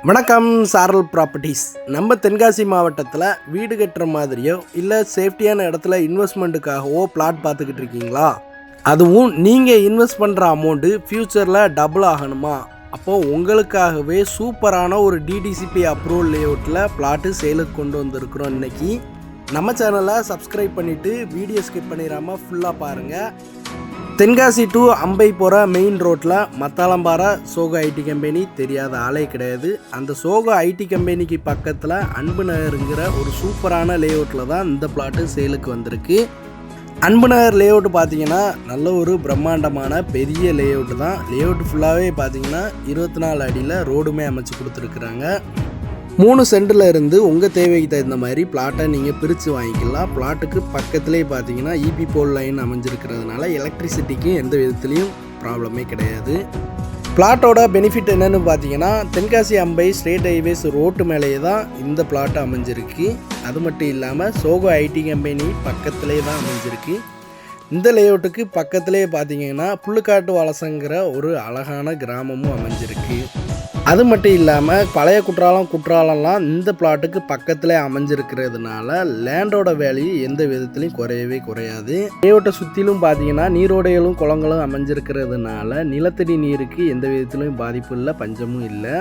வணக்கம். சாரல் ப்ராப்பர்ட்டிஸ். நம்ம தென்காசி மாவட்டத்தில் வீடு கட்டுற மாதிரியோ இல்லை சேஃப்டியான இடத்துல இன்வெஸ்ட்மெண்ட்டுக்காகவோ பிளாட் பார்த்துக்கிட்டு இருக்கீங்களா? அதுவும் நீங்கள் இன்வெஸ்ட் பண்ணுற அமௌண்ட்டு ஃப்யூச்சரில் டபுள் ஆகணுமா? அப்போது உங்களுக்காகவே சூப்பரான ஒரு டிடிசிபி அப்ரூவல் லேஅவுட்டில் பிளாட்டு சேலுக்கு கொண்டு வந்திருக்கிறோம். இன்றைக்கி நம்ம சேனலை சப்ஸ்கிரைப் பண்ணிவிட்டு வீடியோ ஸ்கிப் பண்ணிடாமல் ஃபுல்லாக பாருங்கள். தென்காசி டு அம்பை போகிற மெயின் ரோட்டில் மத்தாளம்பாறை சோகோ ஐடி கம்பெனி தெரியாத ஆளே கிடையாது. அந்த சோகோ ஐடி கம்பெனிக்கு பக்கத்தில் அன்பு நகருங்கிற ஒரு சூப்பரான லேஅவுட்டில் தான் இந்த பிளாட்டு சேலுக்கு வந்திருக்கு. அன்பு நகர் லேஅவுட்டு பார்த்தீங்கன்னா நல்ல ஒரு பிரம்மாண்டமான பெரிய லேஅவுட்டு தான். லேஅவுட்டு ஃபுல்லாகவே பார்த்தீங்கன்னா 24 அடியில் ரோடுமே அமைச்சு கொடுத்துருக்குறாங்க. 3 சென்டில் இருந்து உங்கள் தேவைக்கு தகுந்த மாதிரி பிளாட்டை நீங்கள் பிரித்து வாங்கிக்கலாம். பிளாட்டுக்கு பக்கத்துலேயே பார்த்தீங்கன்னா இபி போல் லைன் அமைஞ்சிருக்கிறதுனால எலக்ட்ரிசிட்டிக்கு எந்த விதத்துலேயும் ப்ராப்ளமே கிடையாது. பிளாட்டோட பெனிஃபிட் என்னென்னு பார்த்தீங்கன்னா தென்காசி அம்பை ஸ்டேட் ஹைவேஸ் ரோட்டு மேலேயே தான் இந்த பிளாட்டு அமைஞ்சிருக்கு. அது மட்டும் இல்லாமல் சோகோ ஐடி கம்பெனி பக்கத்துலேயே தான் அமைஞ்சிருக்கு. இந்த லேஅவுட்டுக்கு பக்கத்துலேயே பார்த்தீங்கன்னா புல்லுக்காட்டு வலசங்கிற ஒரு அழகான கிராமமும் அமைஞ்சிருக்கு. அது மட்டும் இல்லாமல் பழைய குற்றாலம்லாம் இந்த பிளாட்டுக்கு பக்கத்தில் அமைஞ்சிருக்கிறதுனால லேண்டோட வேல்யூ எந்த விதத்துலையும் குறையவே குறையாது. லேஅவுட்டை சுற்றிலும் பார்த்தீங்கன்னா நீரோடைகளும் குளங்களும் அமைஞ்சிருக்கிறதுனால நிலத்தடி நீருக்கு எந்த விதத்துலையும் பாதிப்பு இல்லை, பஞ்சமும் இல்லை.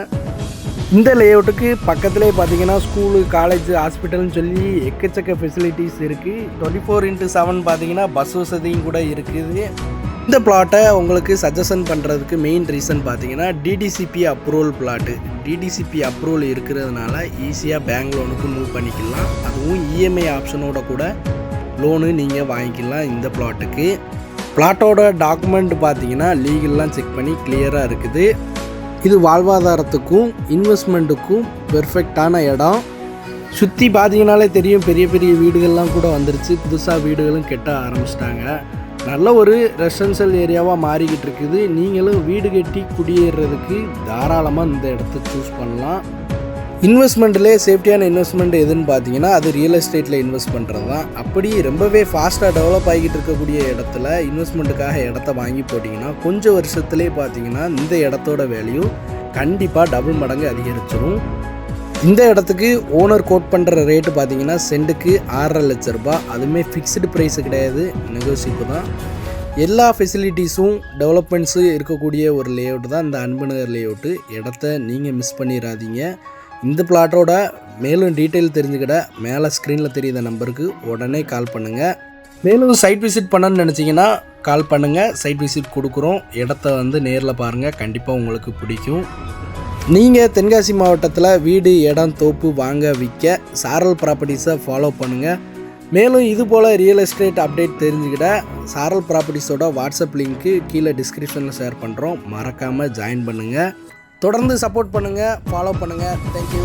இந்த லேஅவுட்டுக்கு பக்கத்துலேயே பார்த்தீங்கன்னா ஸ்கூலு, காலேஜ், ஹாஸ்பிட்டல்னு சொல்லி எக்கச்சக்க ஃபெசிலிட்டிஸ் இருக்குது. 24x7 பார்த்தீங்கன்னா பஸ் வசதியும் கூட இருக்குது. இந்த பிளாட்டை உங்களுக்கு சஜஷன் பண்ணுறதுக்கு மெயின் ரீசன் பார்த்தீங்கன்னா DTCP approval plot. DTCP approval இருக்கிறதுனால ஈஸியாக பேங்க் லோனுக்கு மூவ் பண்ணிக்கலாம். அதுவும் இஎம்ஐ ஆப்ஷனோட கூட லோனு நீங்கள் வாங்கிக்கலாம். இந்த பிளாட்டுக்கு பிளாட்டோட டாக்குமெண்ட் பார்த்தீங்கன்னா லீகல்லாம் செக் பண்ணி கிளியராக இருக்குது. இது வாழ்வாதாரத்துக்கும் இன்வெஸ்ட்மெண்ட்டுக்கும் பெர்ஃபெக்டான இடம். சுற்றி பார்த்தீங்கன்னாலே தெரியும், பெரிய பெரிய வீடுகள்லாம் கூட வந்துருச்சு. புதுசாக வீடுகளும் கட்ட ஆரம்பிச்சிட்டாங்க. நல்ல ஒரு ரெசிடென்ஷியல் ஏரியாவாக மாறிக்கிட்டு இருக்குது. நீங்களும் வீடு கட்டி குடியேறதுக்கு தாராளமாக இந்த இடத்த சூஸ் பண்ணலாம். இன்வெஸ்ட்மெண்ட்லேயே சேஃப்டியான இன்வெஸ்ட்மெண்ட் எதுன்னு பார்த்தீங்கன்னா அது ரியல் எஸ்டேட்டில் இன்வெஸ்ட் பண்ணுறது தான். அப்படி ரொம்பவே ஃபாஸ்ட்டாக டெவலப் ஆகிக்கிட்டு இருக்கக்கூடிய இடத்துல இன்வெஸ்ட்மெண்ட்டுக்காக இடத்த வாங்கி போட்டிங்கன்னா கொஞ்சம் வருஷத்துலேயே பார்த்தீங்கன்னா இந்த இடத்தோட வேல்யூ கண்டிப்பாக டபுள் மடங்கு அதிகரிச்சிடும். இந்த இடத்துக்கு ஓனர் கோட் பண்ணுற ரேட்டு பார்த்தீங்கன்னா சென்ட்டுக்கு 6.5 லட்ச ரூபா. அதுவுமே ஃபிக்ஸ்டு ப்ரைஸு கிடையாது, நெகோசியபிள் தான். எல்லா ஃபெசிலிட்டிஸும் டெவலப்மெண்ட்ஸும் இருக்கக்கூடிய ஒரு லேஅவுட் தான் இந்த அன்பு நகர் லேஅவுட்டு. இடத்த நீங்கள் மிஸ் பண்ணிடாதீங்க. இந்த பிளாட்டோட மேலும் டீட்டெயில் தெரிஞ்சுக்கிட மேலே ஸ்க்ரீனில் தெரியுத நம்பருக்கு உடனே கால் பண்ணுங்கள். மேலும் சைட் விசிட் பண்ணணும்னு நினச்சிங்கன்னா கால் பண்ணுங்கள். சைட் விசிட் கொடுக்குறோம். இடத்த நேரில் பாருங்கள், கண்டிப்பாக உங்களுக்கு பிடிக்கும். நீங்கள் தென்காசி மாவட்டத்தில் வீடு, இடம், தோப்பு வாங்க விற்க சாரல் ப்ராப்பர்ட்டிஸை ஃபாலோ பண்ணுங்கள். மேலும் இது போல் ரியல் எஸ்டேட் அப்டேட் தெரிஞ்சுக்கிட்ட சாரல் ப்ராப்பர்ட்டிஸோட வாட்ஸ்அப் லிங்க்கு கீழே டிஸ்கிரிப்ஷனில் ஷேர் பண்ணுறோம். மறக்காமல் ஜாயின் பண்ணுங்கள். தொடர்ந்து சப்போர்ட் பண்ணுங்கள், ஃபாலோ பண்ணுங்கள். தேங்க்யூ.